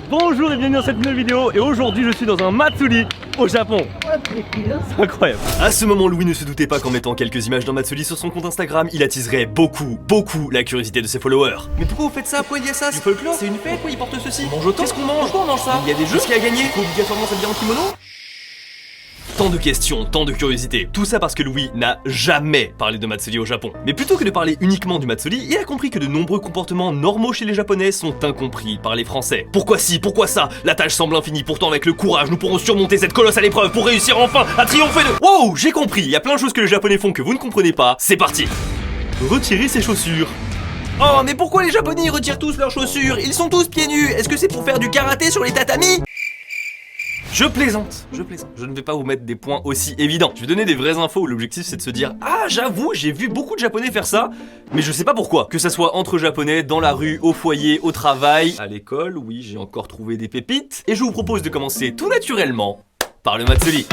Bonjour et bienvenue dans cette nouvelle vidéo. Et aujourd'hui je suis dans un Matsuri au Japon. C'est incroyable. À ce moment, Louis ne se doutait pas qu'en mettant quelques images d'un Matsuri sur son compte Instagram, il attiserait beaucoup la curiosité de ses followers. Mais pourquoi vous faites ça? Pourquoi il y a ça? Du folklore? C'est une fête? Pourquoi il porte ceci? On mange autant? Qu'est-ce qu'on mange? Pourquoi on mange ça? Il y a des jeux qui a gagné? Faut obligatoirement s'habiller en kimono? Tant de questions, tant de curiosité. Tout ça parce que Louis n'a jamais parlé de Matsuri au Japon. Mais plutôt que de parler uniquement du Matsuri, il a compris que de nombreux comportements normaux chez les Japonais sont incompris par les Français. Pourquoi ci, pourquoi ça? La tâche semble infinie, pourtant avec le courage, nous pourrons surmonter cette colossale épreuve pour réussir enfin à triompher de... Wow, j'ai compris, il y a plein de choses que les Japonais font que vous ne comprenez pas. C'est parti. Retirer ses chaussures. Oh, mais pourquoi les Japonais retirent tous leurs chaussures? Ils sont tous pieds nus. Est-ce que c'est pour faire du karaté sur les tatamis? Je plaisante. Je ne vais pas vous mettre des points aussi évidents. Je vais donner des vraies infos où l'objectif c'est de se dire: ah, j'avoue, j'ai vu beaucoup de Japonais faire ça, mais je sais pas pourquoi. Que ça soit entre Japonais, dans la rue, au foyer, au travail, à l'école, oui, j'ai encore trouvé des pépites. Et je vous propose de commencer tout naturellement par le Matsuri.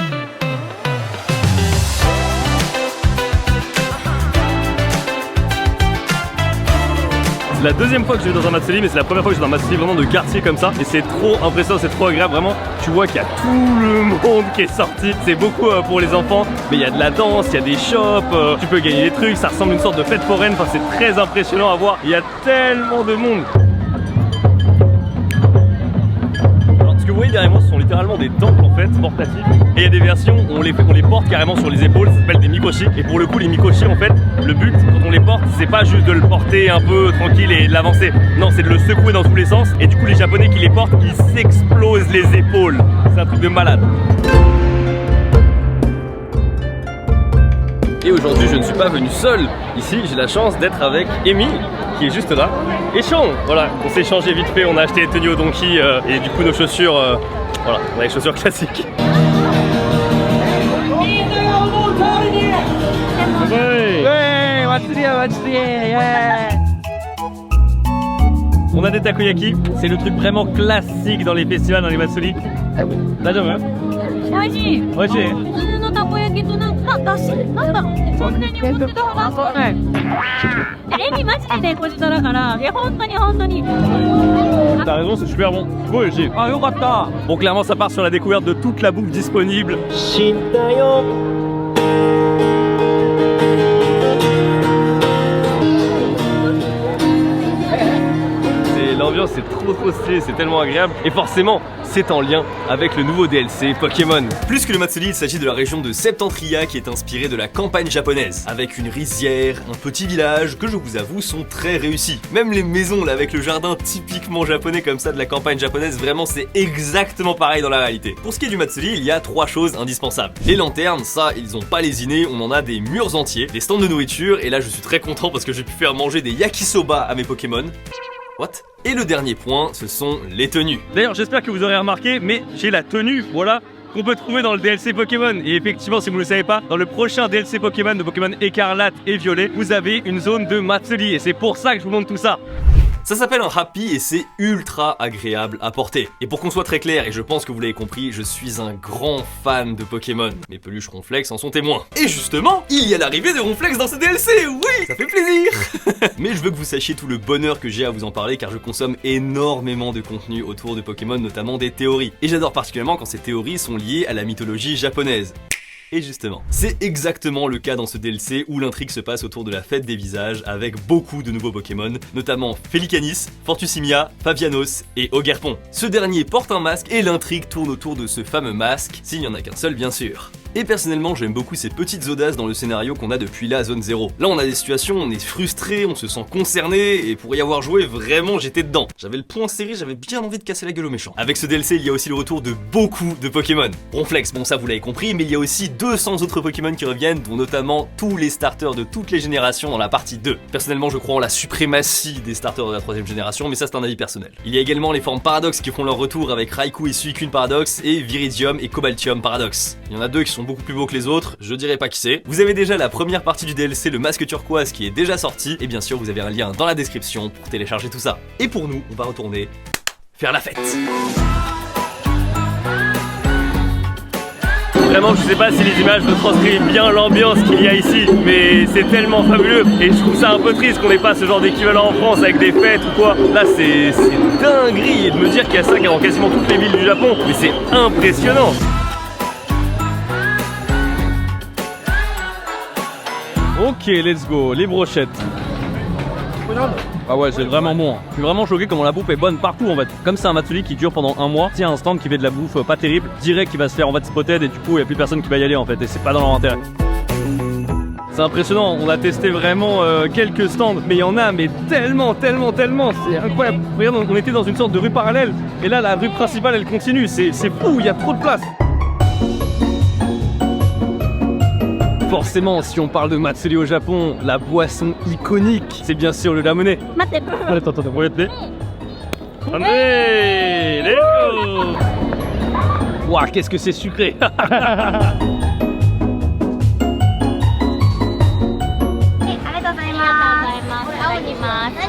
C'est la deuxième fois que je vais dans un Matsuri, mais c'est la première fois que je vais dans un Matsuri vraiment de quartier comme ça. Et c'est trop impressionnant, c'est trop agréable, vraiment. Tu vois qu'il y a tout le monde qui est sorti. C'est beaucoup pour les enfants, mais il y a de la danse, il y a des shops, tu peux gagner des trucs, ça ressemble à une sorte de fête foraine. Enfin, c'est très impressionnant à voir. Il y a tellement de monde. Ce que vous voyez derrière moi, ce sont littéralement des temples en fait, portatifs. Et il y a des versions où on les porte carrément sur les épaules, ça s'appelle des mikoshi. Et pour le coup, les mikoshi en fait, le but quand on les porte, c'est pas juste de le porter un peu tranquille et de l'avancer. Non, c'est de le secouer dans tous les sens. Et du coup, les Japonais qui les portent, ils s'explosent les épaules. C'est un truc de malade. Et aujourd'hui, je ne suis pas venu seul. Ici, j'ai la chance d'être avec Amy, qui est juste là, et Sean. Voilà, on s'est échangé vite fait, on a acheté les tenues au Donkey et du coup nos chaussures, voilà, on a les chaussures classiques. On a des takoyaki, c'est le truc vraiment classique dans les festivals, dans les Matsuri. Daijoubu? Oishii. Oishii. T'as raison, c'est super bon. Bon, clairement, ça part sur la découverte de toute la bouffe disponible. L'ambiance c'est trop stylé, c'est tellement agréable et forcément c'est en lien avec le nouveau DLC Pokémon. Plus que le Matsuri, il s'agit de la région de Septentria qui est inspirée de la campagne japonaise, avec une rizière, un petit village que je vous avoue sont très réussis. Même les maisons là avec le jardin typiquement japonais comme ça de la campagne japonaise, vraiment c'est exactement pareil dans la réalité. Pour ce qui est du Matsuri, il y a 3 choses indispensables. Les lanternes, ça ils ont pas lésiné, on en a des murs entiers, des stands de nourriture et là je suis très content parce que j'ai pu faire manger des yakisoba à mes Pokémon. What? Et le dernier point, ce sont les tenues. D'ailleurs, j'espère que vous aurez remarqué, mais j'ai la tenue, voilà, qu'on peut trouver dans le DLC Pokémon. Et effectivement, si vous ne le savez pas, dans le prochain DLC Pokémon de Pokémon Écarlate et Violet, vous avez une zone de Matsuri. Et c'est pour ça que je vous montre tout ça. Ça s'appelle un Happy et c'est ultra agréable à porter. Et pour qu'on soit très clair, et je pense que vous l'avez compris, je suis un grand fan de Pokémon. Mes peluches Ronflex en sont témoins. Et justement, il y a l'arrivée de Ronflex dans ce DLC, oui, ça fait plaisir. Mais je veux que vous sachiez tout le bonheur que j'ai à vous en parler car je consomme énormément de contenu autour de Pokémon, notamment des théories. Et j'adore particulièrement quand ces théories sont liées à la mythologie japonaise. Et justement, c'est exactement le cas dans ce DLC où l'intrigue se passe autour de la fête des visages avec beaucoup de nouveaux Pokémon, notamment Felicanis, Fortusimia, Fabianos et Ogerpon. Ce dernier porte un masque et l'intrigue tourne autour de ce fameux masque, s'il n'y en a qu'un seul bien sûr. Et personnellement, j'aime beaucoup ces petites audaces dans le scénario qu'on a depuis la zone 0. Là, on a des situations où on est frustré, on se sent concerné, et pour y avoir joué, vraiment, j'étais dedans. J'avais le poing serré, j'avais bien envie de casser la gueule aux méchants. Avec ce DLC, il y a aussi le retour de beaucoup de Pokémon. Ronflex, bon ça vous l'avez compris, mais il y a aussi 200 autres Pokémon qui reviennent, dont notamment tous les starters de toutes les générations dans la partie 2. Personnellement, je crois en la suprématie des starters de la 3ème génération, mais ça c'est un avis personnel. Il y a également les formes Paradox qui font leur retour avec Raikou et Suicune Paradox, et Viridium et Cobaltium Paradox. Il y en a 2 qui sont beaucoup plus beaux que les autres, je dirais pas qui c'est. Vous avez déjà la première partie du DLC, le masque turquoise, qui est déjà sorti, et bien sûr vous avez un lien dans la description pour télécharger tout ça. Et pour nous, on va retourner faire la fête. Vraiment, je sais pas si les images retranscrivent bien l'ambiance qu'il y a ici, mais c'est tellement fabuleux. Et je trouve ça un peu triste qu'on n'ait pas ce genre d'équivalent en France avec des fêtes ou quoi. Là, c'est dinguerie. Et de me dire qu'il y a ça dans quasiment toutes les villes du Japon, mais c'est impressionnant. Ok, let's go, les brochettes. Ah ouais, c'est vraiment bon. Je suis vraiment choqué comment la bouffe est bonne partout en fait. Comme c'est un Matsuri qui dure pendant un mois, tiens un stand qui fait de la bouffe pas terrible, direct qui va se faire en fait spotted et du coup il n'y a plus personne qui va y aller en fait et c'est pas dans leur intérêt. C'est impressionnant, on a testé vraiment quelques stands, mais il y en a mais tellement, c'est incroyable. Regarde, on était dans une sorte de rue parallèle et là la rue principale elle continue, c'est fou, il y a trop de place. Forcément, si on parle de Matsuri au Japon, la boisson iconique, c'est bien sûr le ramen. Attends, regarde. Allez, let's go. Waouh, qu'est-ce que c'est sucré.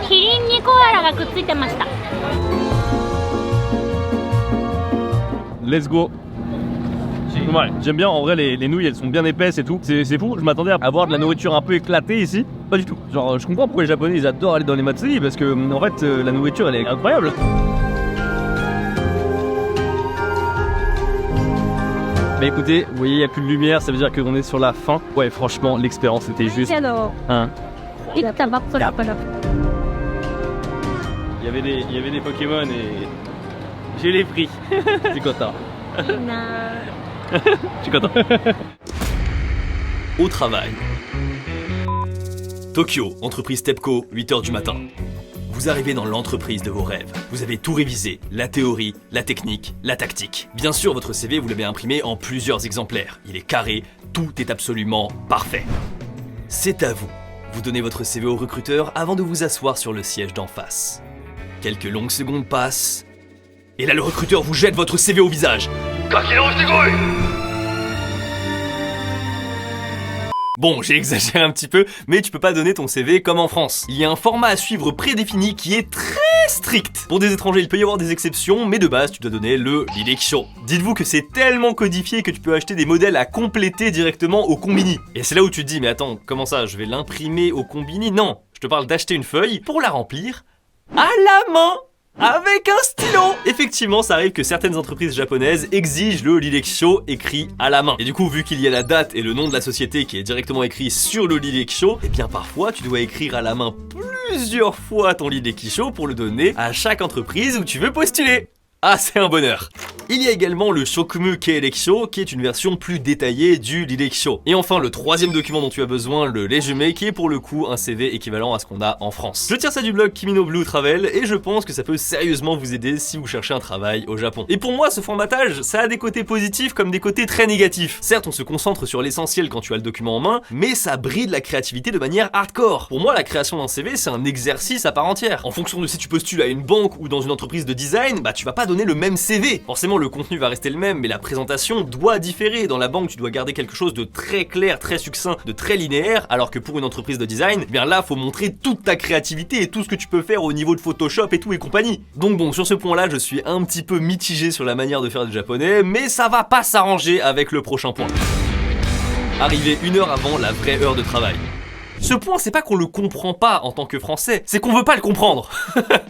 キリンにコアラがくっついてました。 Let's go. Ouais, j'aime bien, en vrai les nouilles elles sont bien épaisses et tout. C'est fou, je m'attendais à avoir de la nourriture un peu éclatée ici. Pas du tout. Genre je comprends pourquoi les Japonais ils adorent aller dans les Matsuri parce que en fait la nourriture elle est incroyable. Mais écoutez, vous voyez il n'y a plus de lumière, ça veut dire qu'on est sur la fin. Ouais franchement l'expérience était juste... Hein. Il y avait des Pokémon et je l'ai pris. Je suis content. Je suis content. Au travail. Tokyo, entreprise TEPCO, 8h du matin. Vous arrivez dans l'entreprise de vos rêves. Vous avez tout révisé, la théorie, la technique, la tactique. Bien sûr, votre CV, vous l'avez imprimé en plusieurs exemplaires. Il est carré, tout est absolument parfait. C'est à vous. Vous donnez votre CV au recruteur avant de vous asseoir sur le siège d'en face. Quelques longues secondes passent. Et là, le recruteur vous jette votre CV au visage. Bon, j'ai exagéré un petit peu, mais tu peux pas donner ton CV comme en France. Il y a un format à suivre prédéfini qui est très strict. Pour des étrangers, il peut y avoir des exceptions, mais de base, tu dois donner le Lileksho. Dites-vous que c'est tellement codifié que tu peux acheter des modèles à compléter directement au Konbini. Et c'est là où tu te dis, mais attends, comment ça, je vais l'imprimer au Konbini? Non, je te parle d'acheter une feuille pour la remplir à la main. Avec un stylo. Effectivement, ça arrive que certaines entreprises japonaises exigent le Lileksho écrit à la main. Et du coup, vu qu'il y a la date et le nom de la société qui est directement écrit sur le Lileksho, eh bien parfois, tu dois écrire à la main plusieurs fois ton Lileksho pour le donner à chaque entreprise où tu veux postuler. Ah, c'est un bonheur. Il y a également le Shokumu Keireksho, qui est une version plus détaillée du Lileksho. Et enfin, le troisième document dont tu as besoin, le Resume, qui est pour le coup un CV équivalent à ce qu'on a en France. Je tire ça du blog Kimino Blue Travel, et je pense que ça peut sérieusement vous aider si vous cherchez un travail au Japon. Et pour moi, ce formatage, ça a des côtés positifs comme des côtés très négatifs. Certes, on se concentre sur l'essentiel quand tu as le document en main, mais ça bride la créativité de manière hardcore. Pour moi, la création d'un CV, c'est un exercice à part entière. En fonction de si tu postules à une banque ou dans une entreprise de design, bah tu vas pas donner le même CV. Forcément, le contenu va rester le même, mais la présentation doit différer. Dans la banque, tu dois garder quelque chose de très clair, très succinct, de très linéaire, alors que pour une entreprise de design, eh bien là, faut montrer toute ta créativité et tout ce que tu peux faire au niveau de Photoshop et tout et compagnie. Donc bon, sur ce point-là, je suis un petit peu mitigé sur la manière de faire du japonais, mais ça va pas s'arranger avec le prochain point. Arriver 1 heure avant la vraie heure de travail. Ce point, c'est pas qu'on le comprend pas en tant que français, c'est qu'on veut pas le comprendre.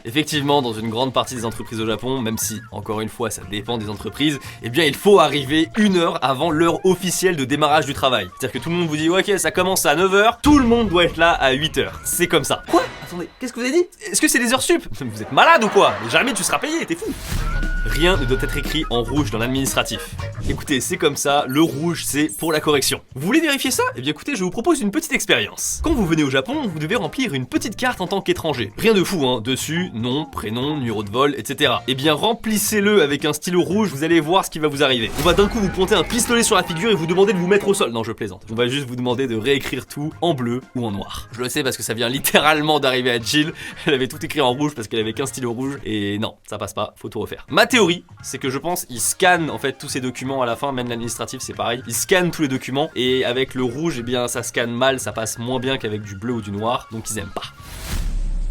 Effectivement, dans une grande partie des entreprises au Japon, même si, encore une fois, ça dépend des entreprises, eh bien, il faut arriver 1 heure avant l'heure officielle de démarrage du travail. C'est-à-dire que tout le monde vous dit, ok, ça commence à 9h, tout le monde doit être là à 8h. C'est comme ça. Quoi? Attendez, qu'est-ce que vous avez dit? Est-ce que c'est des heures sup? Vous êtes malade ou quoi? Jamais tu seras payé, t'es fou. Rien ne doit être écrit en rouge dans l'administratif. Écoutez, c'est comme ça, le rouge c'est pour la correction. Vous voulez vérifier ça? Eh bien écoutez, je vous propose une petite expérience. Quand vous venez au Japon, vous devez remplir une petite carte en tant qu'étranger. Rien de fou, hein, dessus, nom, prénom, numéro de vol, etc. Eh bien remplissez-le avec un stylo rouge, vous allez voir ce qui va vous arriver. On va d'un coup vous pointer un pistolet sur la figure et vous demander de vous mettre au sol. Non, je plaisante. On va juste vous demander de réécrire tout en bleu ou en noir. Je le sais parce que ça vient littéralement d'arriver à Jill. Elle avait tout écrit en rouge parce qu'elle avait qu'un stylo rouge et non, ça passe pas, faut tout refaire. Ma théorie, c'est que je pense ils scannent en fait tous ces documents à la fin, même l'administratif c'est pareil. Ils scannent tous les documents et avec le rouge, eh bien ça scanne mal, ça passe moins bien qu'avec du bleu ou du noir, donc ils aiment pas.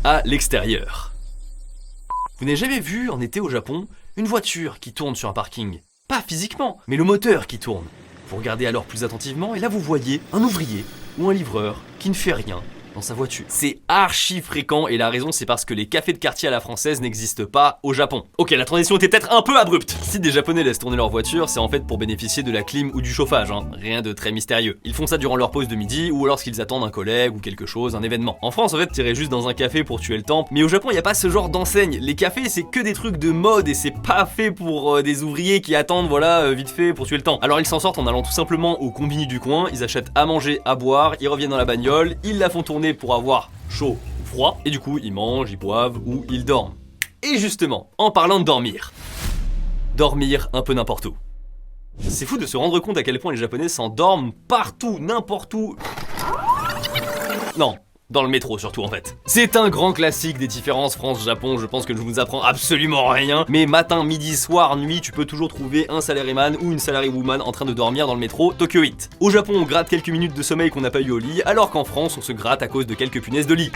À l'extérieur. Vous n'avez jamais vu en été au Japon une voiture qui tourne sur un parking? Pas physiquement, mais le moteur qui tourne. Vous regardez alors plus attentivement et là vous voyez un ouvrier ou un livreur qui ne fait rien dans sa voiture. C'est archi fréquent et la raison c'est parce que les cafés de quartier à la française n'existent pas au Japon. Ok, la transition était peut-être un peu abrupte. Si des Japonais laissent tourner leur voiture, c'est en fait pour bénéficier de la clim ou du chauffage, hein. Rien de très mystérieux. Ils font ça durant leur pause de midi ou lorsqu'ils attendent un collègue ou quelque chose, un événement. En France en fait, t'irais juste dans un café pour tuer le temps, mais au Japon il y a pas ce genre d'enseigne. Les cafés c'est que des trucs de mode et c'est pas fait pour des ouvriers qui attendent voilà vite fait pour tuer le temps. Alors ils s'en sortent en allant tout simplement au combini du coin, ils achètent à manger, à boire, ils reviennent dans la bagnole, ils la font tourner pour avoir chaud ou froid, et du coup ils mangent, ils boivent ou ils dorment. Et justement, en parlant de dormir un peu n'importe où. C'est fou de se rendre compte à quel point les Japonais s'endorment partout, n'importe où. Non, dans le métro surtout en fait. C'est un grand classique des différences France-Japon, je pense que je vous apprends absolument rien, mais matin, midi, soir, nuit, tu peux toujours trouver un salaryman ou une salarywoman en train de dormir dans le métro Tokyo 8. Au Japon, on gratte quelques minutes de sommeil qu'on n'a pas eu au lit, alors qu'en France, on se gratte à cause de quelques punaises de lit.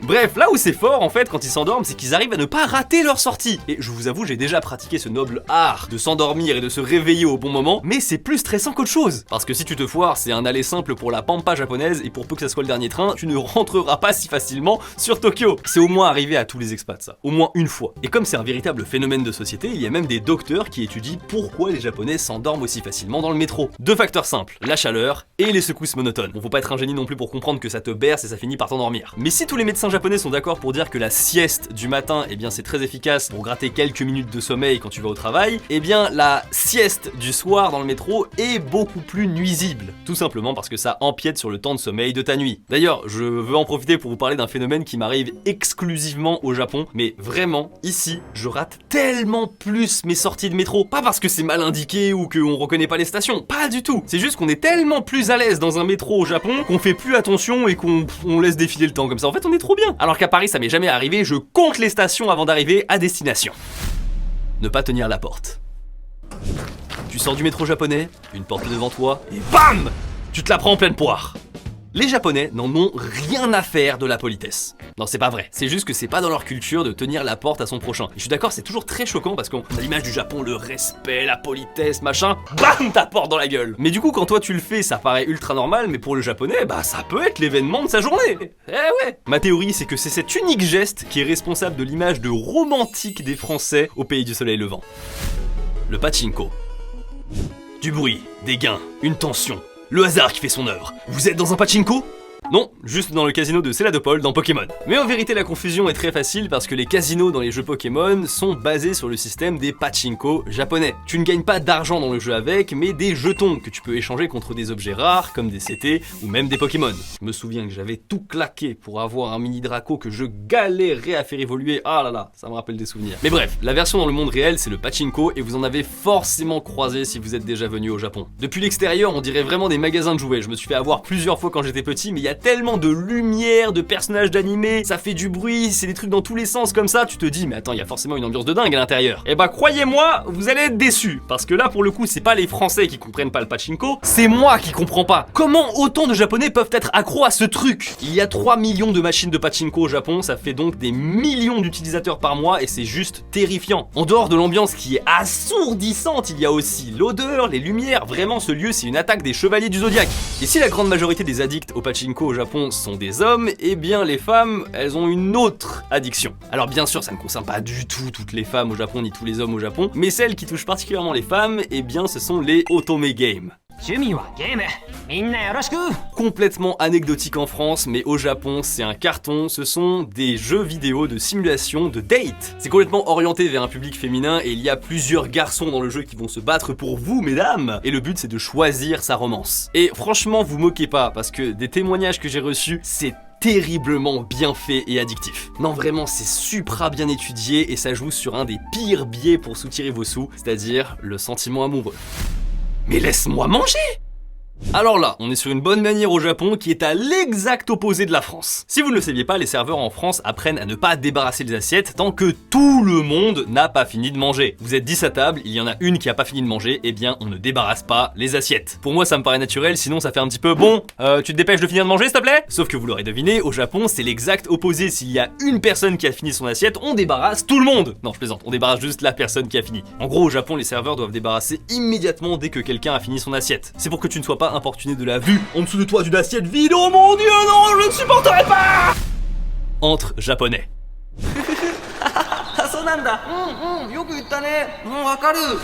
Bref, là où c'est fort en fait quand ils s'endorment, c'est qu'ils arrivent à ne pas rater leur sortie. Et je vous avoue, j'ai déjà pratiqué ce noble art de s'endormir et de se réveiller au bon moment, mais c'est plus stressant qu'autre chose. Parce que si tu te foires, c'est un aller simple pour la pampa japonaise et pour peu que ça soit le dernier train, tu ne rentreras pas si facilement sur Tokyo. C'est au moins arrivé à tous les expats ça, au moins une fois. Et comme c'est un véritable phénomène de société, il y a même des docteurs qui étudient pourquoi les Japonais s'endorment aussi facilement dans le métro. Deux facteurs simples, la chaleur et les secousses monotones. Bon, faut pas être un génie non plus pour comprendre que ça te berce et ça finit par t'endormir. Mais si tous les médecins japonais sont d'accord pour dire que la sieste du matin, eh bien c'est très efficace pour gratter quelques minutes de sommeil quand tu vas au travail, eh bien la sieste du soir dans le métro est beaucoup plus nuisible. Tout simplement parce que ça empiète sur le temps de sommeil de ta nuit. D'ailleurs, je veux en profiter pour vous parler d'un phénomène qui m'arrive exclusivement au Japon, mais vraiment, ici, je rate tellement plus mes sorties de métro. Pas parce que c'est mal indiqué ou qu'on reconnaît pas les stations, pas du tout. C'est juste qu'on est tellement plus à l'aise dans un métro au Japon qu'on fait plus attention et qu'on laisse défiler le temps comme ça. En fait, on est trop bien. Alors qu'à Paris, ça m'est jamais arrivé, je compte les stations avant d'arriver à destination. Ne pas tenir la porte. Tu sors du métro japonais, une porte est devant toi, et BAM! Tu te la prends en pleine poire. Les Japonais n'en ont rien à faire de la politesse. Non, c'est pas vrai. C'est juste que c'est pas dans leur culture de tenir la porte à son prochain. Et je suis d'accord, c'est toujours très choquant parce qu'on a l'image du Japon, le respect, la politesse, machin. BAM! Ta porte dans la gueule. Mais du coup, quand toi tu le fais, ça paraît ultra normal, mais pour le Japonais, bah ça peut être l'événement de sa journée. Eh ouais. Ma théorie, c'est que c'est cet unique geste qui est responsable de l'image de romantique des Français au pays du soleil levant. Le pachinko. Du bruit, des gains, une tension. Le hasard qui fait son œuvre. Vous êtes dans un pachinko ? Non, juste dans le casino de Céladopol dans Pokémon. Mais en vérité la confusion est très facile parce que les casinos dans les jeux Pokémon sont basés sur le système des pachinko japonais. Tu ne gagnes pas d'argent dans le jeu avec, mais des jetons que tu peux échanger contre des objets rares comme des CT ou même des Pokémon. Je me souviens que j'avais tout claqué pour avoir un mini Draco que je galérais à faire évoluer. Ah là là, ça me rappelle des souvenirs. Mais bref, la version dans le monde réel c'est le pachinko et vous en avez forcément croisé si vous êtes déjà venu au Japon. Depuis l'extérieur on dirait vraiment des magasins de jouets. Je me suis fait avoir plusieurs fois quand j'étais petit, mais il y a tellement de lumière, de personnages d'animés, ça fait du bruit, c'est des trucs dans tous les sens comme ça, tu te dis mais attends, il y a forcément une ambiance de dingue à l'intérieur. Et bah croyez-moi, vous allez être déçus, parce que là pour le coup c'est pas les Français qui comprennent pas le pachinko, c'est moi qui comprends pas. Comment autant de Japonais peuvent être accros à ce truc? Il y a 3 millions de machines de pachinko au Japon, ça fait donc des millions d'utilisateurs par mois et c'est juste terrifiant. En dehors de l'ambiance qui est assourdissante, il y a aussi l'odeur, les lumières, vraiment ce lieu c'est une attaque des chevaliers du zodiaque. Et si la grande majorité des addicts au pachinko au Japon sont des hommes, et bien les femmes, elles ont une autre addiction. Alors bien sûr, ça ne concerne pas du tout toutes les femmes au Japon, ni tous les hommes au Japon, mais celles qui touchent particulièrement les femmes, et bien ce sont les otome games. Complètement anecdotique en France, mais au Japon c'est un carton, ce sont des jeux vidéo de simulation de date. C'est complètement orienté vers un public féminin et il y a plusieurs garçons dans le jeu qui vont se battre pour vous mesdames, et le but c'est de choisir sa romance. Et franchement vous moquez pas, parce que des témoignages que j'ai reçus, c'est terriblement bien fait et addictif. Non vraiment c'est supra bien étudié et ça joue sur un des pires biais pour soutirer vos sous, c'est-à-dire le sentiment amoureux. Mais laisse-moi manger! Alors là, on est sur une bonne manière au Japon qui est à l'exact opposé de la France. Si vous ne le saviez pas, les serveurs en France apprennent à ne pas débarrasser les assiettes tant que tout le monde n'a pas fini de manger. Vous êtes 10 à table, il y en a une qui a pas fini de manger, eh bien on ne débarrasse pas les assiettes. Pour moi ça me paraît naturel, sinon ça fait un petit peu bon, tu te dépêches de finir de manger s'il te plaît? Sauf que vous l'aurez deviné, au Japon c'est l'exact opposé. S'il y a une personne qui a fini son assiette, on débarrasse tout le monde. Non je plaisante, on débarrasse juste la personne qui a fini. En gros au Japon les serveurs doivent débarrasser immédiatement dès que quelqu'un a fini son assiette. C'est pour que tu ne sois pas importuné de la vue en dessous de toi d'une assiette vide. Oh mon dieu, non, je ne supporterai pas. Entre japonais.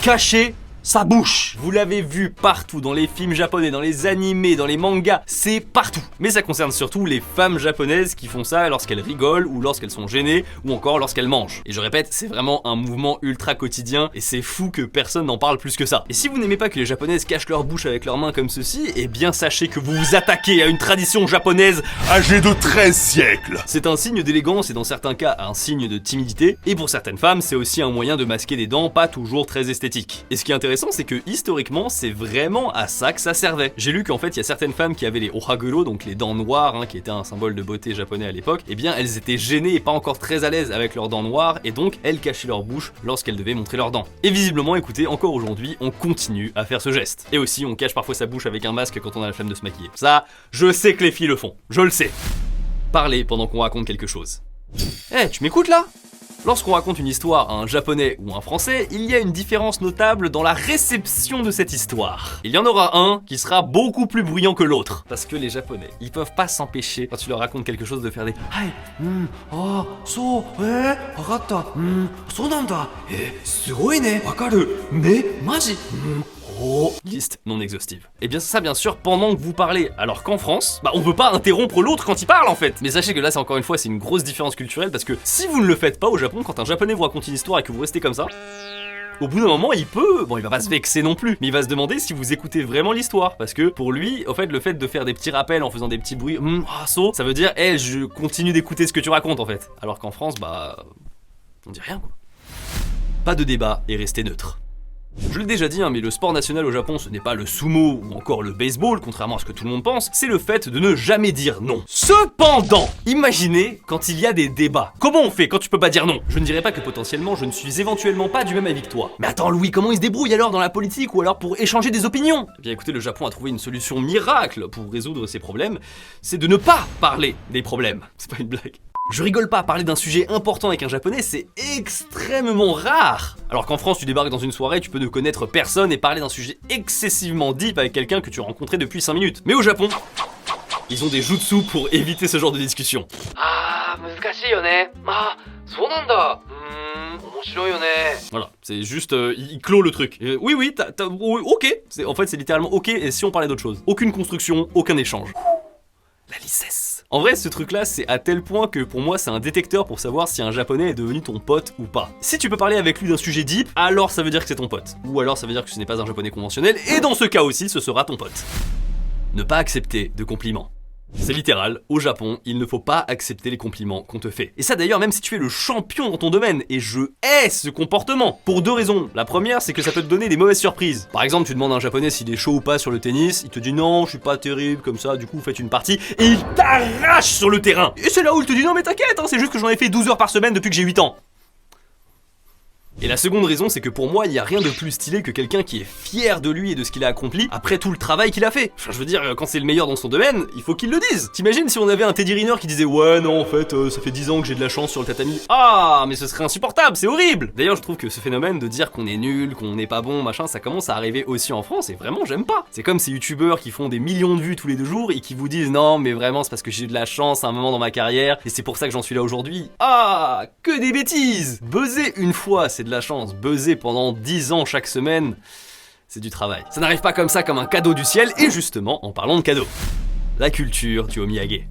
Cacher sa bouche. Vous l'avez vu partout, dans les films japonais, dans les animés, dans les mangas, c'est partout. Mais ça concerne surtout les femmes japonaises qui font ça lorsqu'elles rigolent ou lorsqu'elles sont gênées ou encore lorsqu'elles mangent. Et je répète, c'est vraiment un mouvement ultra quotidien et c'est fou que personne n'en parle plus que ça. Et si vous n'aimez pas que les japonaises cachent leur bouche avec leurs mains comme ceci, eh bien sachez que vous vous attaquez à une tradition japonaise âgé de 13 siècles. C'est un signe d'élégance et dans certains cas un signe de timidité. Et pour certaines femmes, c'est aussi un moyen de masquer des dents pas toujours très esthétiques. Et ce qui est intéressant, c'est que historiquement, c'est vraiment à ça que ça servait. J'ai lu qu'en fait, il y a certaines femmes qui avaient les ohaguro, donc les dents noires, qui étaient un symbole de beauté japonais à l'époque, eh bien elles étaient gênées et pas encore très à l'aise avec leurs dents noires, et donc elles cachaient leur bouche lorsqu'elles devaient montrer leurs dents. Et visiblement, écoutez, encore aujourd'hui, on continue à faire ce geste. Et aussi, on cache parfois sa bouche avec un masque quand on a la flemme de se maquiller. Ça, je sais que les filles le font, je le sais. Parlez pendant qu'on raconte quelque chose. Eh, tu m'écoutes là ? Lorsqu'on raconte une histoire à un japonais ou un français, il y a une différence notable dans la réception de cette histoire. Il y en aura un qui sera beaucoup plus bruyant que l'autre. Parce que les japonais, ils peuvent pas s'empêcher, quand tu leur racontes quelque chose, de faire des Hai, ah, so, wakatta, so nanda, sugoi ne, wakaru, ne, maji, oh. Liste non exhaustive. Et bien c'est ça bien sûr pendant que vous parlez, alors qu'en France, on veut pas interrompre l'autre quand il parle en fait. Mais sachez que là c'est encore une fois c'est une grosse différence culturelle parce que si vous ne le faites pas au Japon, quand un japonais vous raconte une histoire et que vous restez comme ça, au bout d'un moment, il peut, il va pas se vexer non plus, mais il va se demander si vous écoutez vraiment l'histoire, parce que pour lui, en fait, le fait de faire des petits rappels en faisant des petits bruits, ça veut dire, je continue d'écouter ce que tu racontes en fait. Alors qu'en France, on dit rien quoi. Pas de débat et restez neutre. Je l'ai déjà dit, mais le sport national au Japon, ce n'est pas le sumo ou encore le baseball, contrairement à ce que tout le monde pense, c'est le fait de ne jamais dire non. Cependant, imaginez quand il y a des débats. Comment on fait quand tu peux pas dire non? Je ne dirais pas que potentiellement je ne suis éventuellement pas du même avis que toi. Mais attends Louis, comment ils se débrouillent alors dans la politique ou alors pour échanger des opinions? Eh bien écoutez, le Japon a trouvé une solution miracle pour résoudre ces problèmes, c'est de ne pas parler des problèmes. C'est pas une blague. Je rigole pas, parler d'un sujet important avec un japonais, c'est extrêmement rare. Alors qu'en France, tu débarques dans une soirée, tu peux ne connaître personne et parler d'un sujet excessivement deep avec quelqu'un que tu as rencontré depuis 5 minutes. Mais au Japon, ils ont des jutsu pour éviter ce genre de discussion. Voilà, c'est juste, il clôt le truc. Oui, oui, ok. En fait, c'est littéralement ok, et si on parlait d'autre chose? Aucune construction, aucun échange. La lissesse. En vrai, ce truc-là, c'est à tel point que pour moi, c'est un détecteur pour savoir si un japonais est devenu ton pote ou pas. Si tu peux parler avec lui d'un sujet deep, alors ça veut dire que c'est ton pote. Ou alors ça veut dire que ce n'est pas un japonais conventionnel, et dans ce cas aussi, ce sera ton pote. Ne pas accepter de compliments. C'est littéral, au Japon, il ne faut pas accepter les compliments qu'on te fait. Et ça d'ailleurs, même si tu es le champion dans ton domaine, et je hais ce comportement. Pour 2 raisons. La première, c'est que ça peut te donner des mauvaises surprises. Par exemple, tu demandes à un japonais s'il est chaud ou pas sur le tennis, il te dit non, je suis pas terrible, comme ça, du coup, faites une partie, et il t'arrache sur le terrain. Et c'est là où il te dit non mais t'inquiète, c'est juste que j'en ai fait 12 heures par semaine depuis que j'ai 8 ans. Et la seconde raison, c'est que pour moi, il n'y a rien de plus stylé que quelqu'un qui est fier de lui et de ce qu'il a accompli après tout le travail qu'il a fait. Enfin, je veux dire, quand c'est le meilleur dans son domaine, il faut qu'il le dise. T'imagines si on avait un Teddy Riner qui disait ouais, non, en fait, ça fait 10 ans que j'ai de la chance sur le tatami. Ah, mais ce serait insupportable, c'est horrible. D'ailleurs, je trouve que ce phénomène de dire qu'on est nul, qu'on n'est pas bon, machin, ça commence à arriver aussi en France et vraiment, j'aime pas. C'est comme ces youtubeurs qui font des millions de vues tous les 2 jours et qui vous disent non, mais vraiment, c'est parce que j'ai eu de la chance à un moment dans ma carrière et c'est pour ça que j'en suis là aujourd'hui. Ah, que des bêtises. Buzzer une fois, c'est de la chance. Buzzer pendant 10 ans chaque semaine, c'est du travail. Ça n'arrive pas comme ça, comme un cadeau du ciel, et justement, en parlant de cadeaux, la culture du omiyage.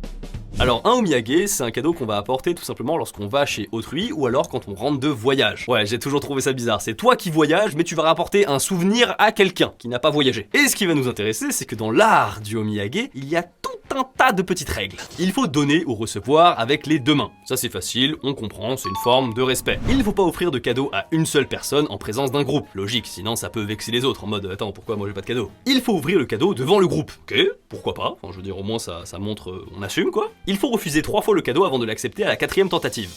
Alors un omiyage, c'est un cadeau qu'on va apporter tout simplement lorsqu'on va chez autrui ou alors quand on rentre de voyage. Ouais, j'ai toujours trouvé ça bizarre, c'est toi qui voyages mais tu vas rapporter un souvenir à quelqu'un qui n'a pas voyagé. Et ce qui va nous intéresser, c'est que dans l'art du omiyage, il y a tout un tas de petites règles. Il faut donner ou recevoir avec les deux mains. Ça c'est facile, on comprend, c'est une forme de respect. Il ne faut pas offrir de cadeau à une seule personne en présence d'un groupe. Logique, sinon ça peut vexer les autres en mode attends, pourquoi moi j'ai pas de cadeau? Il faut ouvrir le cadeau devant le groupe. Ok, pourquoi pas? Enfin, je veux dire, au moins ça montre, on assume quoi. Il faut refuser 3 fois le cadeau avant de l'accepter à la 4e tentative.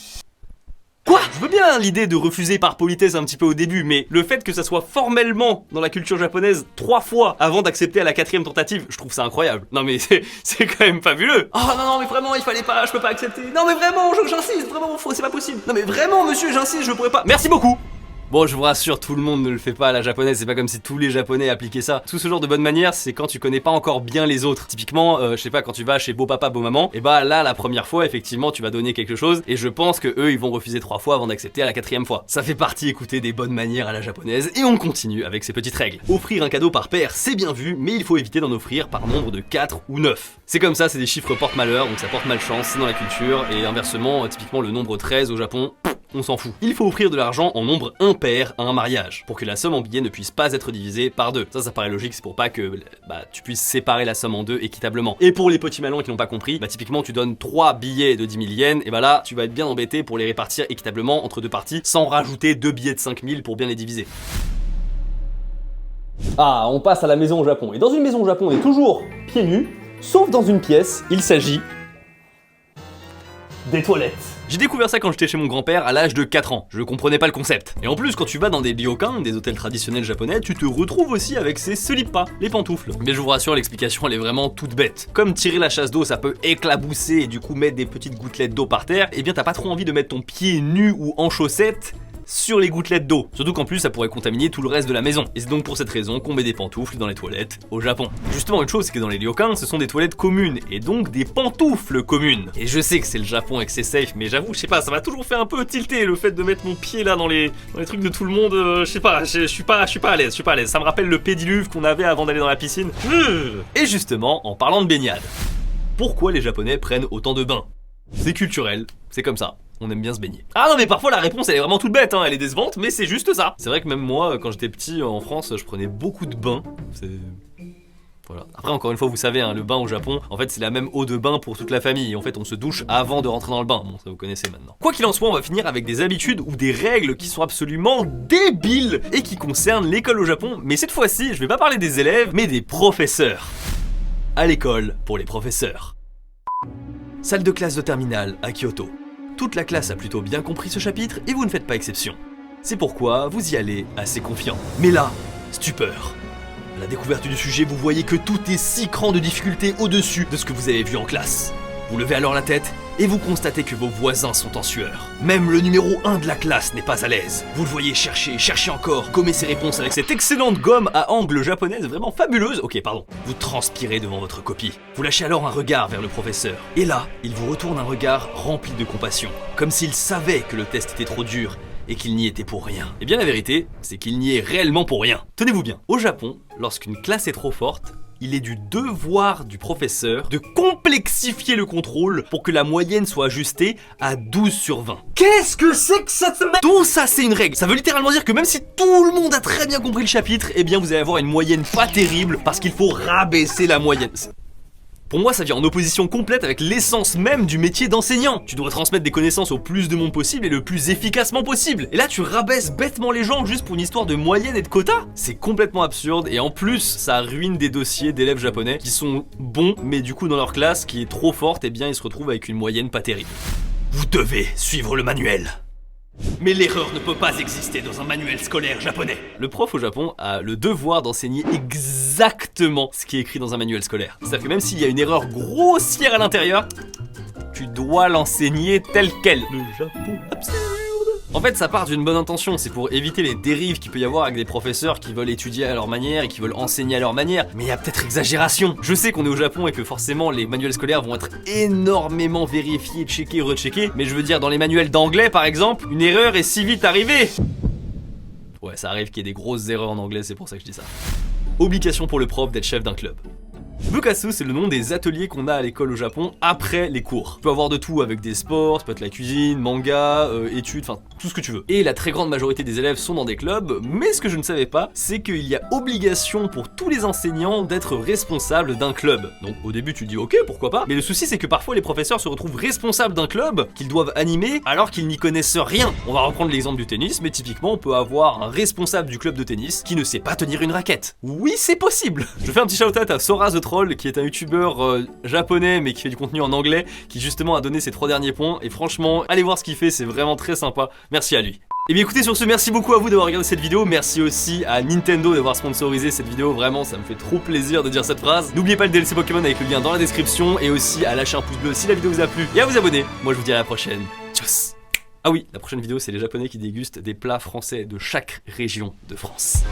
Quoi? Je veux bien l'idée de refuser par politesse un petit peu au début, mais le fait que ça soit formellement dans la culture japonaise 3 fois avant d'accepter à la 4e tentative, je trouve ça incroyable. Non mais c'est quand même fabuleux. Oh non mais vraiment il fallait pas, je peux pas accepter. Non mais vraiment, j'insiste, vraiment, c'est pas possible. Non mais vraiment monsieur, j'insiste, je pourrais pas. Merci beaucoup. Bon, je vous rassure, tout le monde ne le fait pas à la japonaise, c'est pas comme si tous les japonais appliquaient ça. Tout ce genre de bonne manière, c'est quand tu connais pas encore bien les autres. Typiquement, je sais pas, quand tu vas chez beau papa, beau maman, et bah là, la première fois, effectivement, tu vas donner quelque chose, et je pense que eux, ils vont refuser 3 fois avant d'accepter à la 4e fois. Ça fait partie, écoutez, des bonnes manières à la japonaise, et on continue avec ces petites règles. Offrir un cadeau par paire, c'est bien vu, mais il faut éviter d'en offrir par nombre de 4 ou 9. C'est comme ça, c'est des chiffres porte-malheur, donc ça porte malchance, c'est dans la culture, et inversement, typiquement le nombre 13 au Japon, on s'en fout. Il faut offrir de l'argent en nombre impair à un mariage, pour que la somme en billets ne puisse pas être divisée par 2. Ça paraît logique, c'est pour pas que tu puisses séparer la somme en 2 équitablement. Et pour les petits malins qui n'ont pas compris, typiquement tu donnes 3 billets de 10 000 yens, et là tu vas être bien embêté pour les répartir équitablement entre 2 parties, sans rajouter 2 billets de 5 000 pour bien les diviser. Ah, on passe à la maison au Japon. Et dans une maison au Japon, on est toujours pieds nus, sauf dans une pièce, il s'agit des toilettes. J'ai découvert ça quand j'étais chez mon grand-père à l'âge de 4 ans. Je comprenais pas le concept. Et en plus, quand tu vas dans des ryokans, des hôtels traditionnels japonais, tu te retrouves aussi avec ces selipas, les pantoufles. Mais je vous rassure, l'explication elle est vraiment toute bête. Comme tirer la chasse d'eau, ça peut éclabousser et du coup mettre des petites gouttelettes d'eau par terre, et bien t'as pas trop envie de mettre ton pied nu ou en chaussettes sur les gouttelettes d'eau. Surtout qu'en plus ça pourrait contaminer tout le reste de la maison. Et c'est donc pour cette raison qu'on met des pantoufles dans les toilettes au Japon. Justement, une chose c'est que dans les ryokans, ce sont des toilettes communes et donc des pantoufles communes. Et je sais que c'est le Japon et que c'est safe, mais j'avoue, je sais pas, ça m'a toujours fait un peu tilter le fait de mettre mon pied là dans les trucs de tout le monde. Je sais pas, je suis pas à l'aise, Ça me rappelle le pédiluve qu'on avait avant d'aller dans la piscine. Et justement, en parlant de baignade, pourquoi les Japonais prennent autant de bains? C'est culturel, c'est comme ça. On aime bien se baigner. Ah non mais parfois la réponse elle est vraiment toute bête, elle est décevante, mais c'est juste ça. C'est vrai que même moi, quand j'étais petit en France, je prenais beaucoup de bains. Voilà. Après encore une fois, vous savez, le bain au Japon, en fait c'est la même eau de bain pour toute la famille. Et en fait on se douche avant de rentrer dans le bain. Bon, ça vous connaissez maintenant. Quoi qu'il en soit, on va finir avec des habitudes ou des règles qui sont absolument débiles et qui concernent l'école au Japon. Mais cette fois-ci, je vais pas parler des élèves, mais des professeurs. À l'école pour les professeurs. Salle de classe de terminale à Kyoto. Toute la classe a plutôt bien compris ce chapitre et vous ne faites pas exception. C'est pourquoi vous y allez assez confiant. Mais là, stupeur. À la découverte du sujet, vous voyez que tout est 6 crans de difficulté au-dessus de ce que vous avez vu en classe. Vous levez alors la tête et vous constatez que vos voisins sont en sueur. Même le numéro 1 de la classe n'est pas à l'aise. Vous le voyez chercher encore, gommer ses réponses avec cette excellente gomme à angle japonaise vraiment fabuleuse. Ok, pardon. Vous transpirez devant votre copie. Vous lâchez alors un regard vers le professeur. Et là, il vous retourne un regard rempli de compassion. Comme s'il savait que le test était trop dur et qu'il n'y était pour rien. Et bien la vérité, c'est qu'il n'y est réellement pour rien. Tenez-vous bien. Au Japon, lorsqu'une classe est trop forte, il est du devoir du professeur de complexifier le contrôle pour que la moyenne soit ajustée à 12 sur 20. Qu'est-ce que c'est que cette merde? Tout ça c'est une règle. Ça veut littéralement dire que même si tout le monde a très bien compris le chapitre, eh bien vous allez avoir une moyenne pas terrible parce qu'il faut rabaisser la moyenne. Pour moi, ça vient en opposition complète avec l'essence même du métier d'enseignant. Tu dois transmettre des connaissances au plus de monde possible et le plus efficacement possible. Et là, tu rabaisses bêtement les gens juste pour une histoire de moyenne et de quota. C'est complètement absurde et en plus, ça ruine des dossiers d'élèves japonais qui sont bons, mais du coup, dans leur classe qui est trop forte, eh bien, ils se retrouvent avec une moyenne pas terrible. Vous devez suivre le manuel. Mais l'erreur ne peut pas exister dans un manuel scolaire japonais. Le prof au Japon a le devoir d'enseigner exactement ce qui est écrit dans un manuel scolaire. C'est-à-dire que même s'il y a une erreur grossière à l'intérieur, tu dois l'enseigner tel quel. Le Japon absurde. En fait, ça part d'une bonne intention, c'est pour éviter les dérives qu'il peut y avoir avec des professeurs qui veulent étudier à leur manière et qui veulent enseigner à leur manière. Mais il y a peut-être exagération. Je sais qu'on est au Japon et que forcément les manuels scolaires vont être énormément vérifiés, checkés, recheckés, mais je veux dire dans les manuels d'anglais par exemple, une erreur est si vite arrivée. Ouais, ça arrive qu'il y ait des grosses erreurs en anglais, c'est pour ça que je dis ça. Obligation pour le prof d'être chef d'un club. Bukasu, c'est le nom des ateliers qu'on a à l'école au Japon après les cours. Tu peux avoir de tout avec des sports, ça peut être la cuisine, manga, études, enfin tout ce que tu veux. Et la très grande majorité des élèves sont dans des clubs, mais ce que je ne savais pas, c'est qu'il y a obligation pour tous les enseignants d'être responsables d'un club. Donc au début tu te dis ok, pourquoi pas, mais le souci c'est que parfois les professeurs se retrouvent responsables d'un club qu'ils doivent animer alors qu'ils n'y connaissent rien. On va reprendre l'exemple du tennis, mais typiquement on peut avoir un responsable du club de tennis qui ne sait pas tenir une raquette. Oui, c'est possible. Je fais un petit shout-out à Sora the Troll, qui est un youtubeur japonais mais qui fait du contenu en anglais, qui justement a donné ses 3 derniers points, et franchement allez voir ce qu'il fait, c'est vraiment très sympa. Merci à lui. Et bien écoutez, sur ce, merci beaucoup à vous d'avoir regardé cette vidéo, merci aussi à Nintendo d'avoir sponsorisé cette vidéo, vraiment ça me fait trop plaisir de dire cette phrase. N'oubliez pas le DLC Pokémon avec le lien dans la description, et aussi à lâcher un pouce bleu si la vidéo vous a plu, et à vous abonner. Moi je vous dis à la prochaine, tchuss. Ah oui, la prochaine vidéo c'est les Japonais qui dégustent des plats français de chaque région de France.